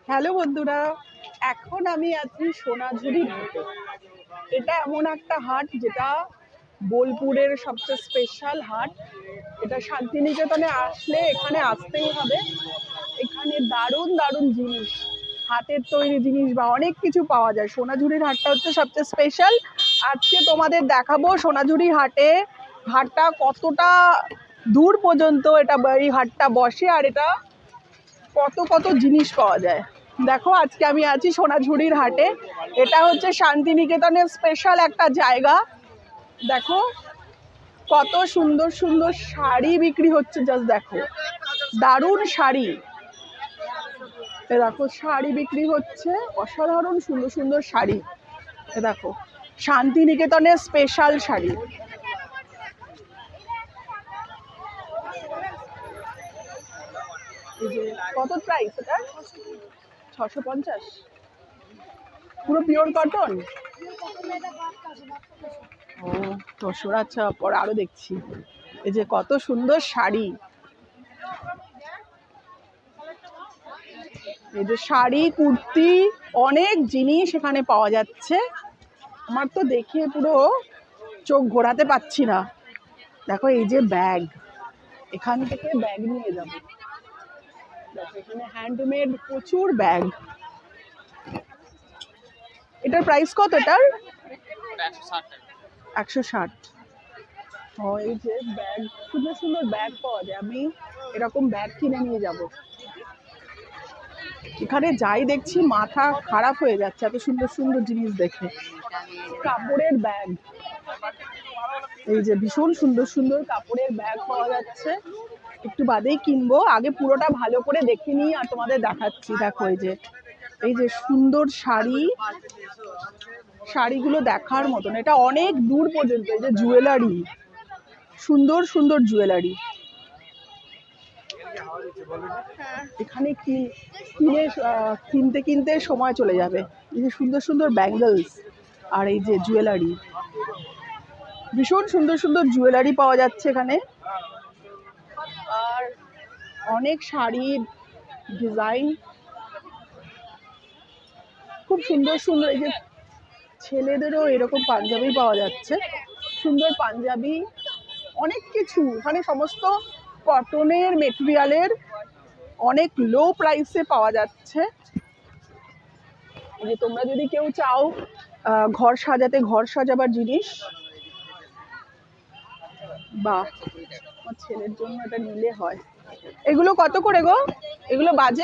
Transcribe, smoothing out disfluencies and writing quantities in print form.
Hello বন্ধুরা, এখন আমি আছি সোনাঝুরির হাটে। এটা এমন একটা হাট যেটা বোলপুরের সবচেয়ে স্পেশাল হাট। এটা শান্তিনিকেতনে আসলে এখানে আসতেই হবে। এখানে দারুণ দারুণ জিনিস, হাতের তৈরি জিনিস বা অনেক কিছু পাওয়া যায়। সোনাঝুরির হাটটা হচ্ছে সবচেয়ে স্পেশাল। আজকে তোমাদের দেখাবো সোনাঝুরি হাটটা কতটা দূর পর্যন্ত এই হাটটা বসে, আর এটা কত কত জিনিস পাওয়া যায়। দেখো, আজকে আমি আছি সোনাঝুরির হাটে। এটা হচ্ছে শান্তিনিকেতনের স্পেশাল একটা জায়গা। দেখো কত সুন্দর সুন্দর শাড়ি বিক্রি হচ্ছে, জাস্ট দেখো, দারুণ শাড়ি। দেখো শাড়ি বিক্রি হচ্ছে, অসাধারণ সুন্দর সুন্দর শাড়ি। দেখো শান্তিনিকেতনের স্পেশাল শাড়ি। কত প্রাইস এটা? 650। পুরো পিওর কটন। ও তসর, আচ্ছা, পরে আরো দেখছি। এই যে কত সুন্দর শাড়ি, এই যে শাড়ি, কুর্তি, অনেক জিনিস এখানে পাওয়া যাচ্ছে। আমার তো দেখে পুরো চোখ ঘোরাতে পারছি না। দেখো এই যে ব্যাগ, এখান থেকে ব্যাগ নিয়ে যাব। দেখো এখানে হ্যান্ডমেড প্রচুর ব্যাগ। এটার প্রাইস কত? এটার 160। এই যে ব্যাগ, সুন্দর সুন্দর ব্যাগ পাওয়া যায়। আমি এরকম ব্যাগ কিনে নিয়ে যাব। এখানে যাই দেখছি মাথা খারাপ হয়ে যাচ্ছে, এত সুন্দর সুন্দর জিনিস দেখে। কাপড়ের ব্যাগ, এই যে ভীষণ সুন্দর সুন্দর কাপড়ের ব্যাগ পাওয়া যাচ্ছে। একটু বাদেই কিনবো, আগে পুরোটা ভালো করে দেখে নিই আর তোমাদের দেখাচ্ছি। দেখো এই যে সুন্দর শাড়ি, শাড়িগুলো দেখার মতন। এটা অনেক দূর পর্যন্ত। এই যে জুয়েলারি, সুন্দর সুন্দর জুয়েলারি। এখানে কিনতে কিনতে সময় চলে যাবে। এই যে সুন্দর সুন্দর ব্যাঙ্গলস আর এই যে জুয়েলারি, ভীষণ সুন্দর সুন্দর জুয়েলারি পাওয়া যাচ্ছে এখানে। আর অনেক শাড়ির ডিজাইন, খুব সুন্দর সুন্দর। এই যে ছেলেদেরও এরকম পাঞ্জাবি পাওয়া যাচ্ছে, সুন্দর পাঞ্জাবি, অনেক কিছু এখানে। সমস্ত কটনের মেটেরিয়ালের অনেক লো প্রাইসে পাওয়া যাচ্ছে। যে তোমরা যদি কেউ চাও ঘর সাজাতে, ঘর সাজাবার জিনিস, বা আমার ছেলের জন্য এটা নিলে হয়। এগুলো কত করে গো? এগুলো বাজে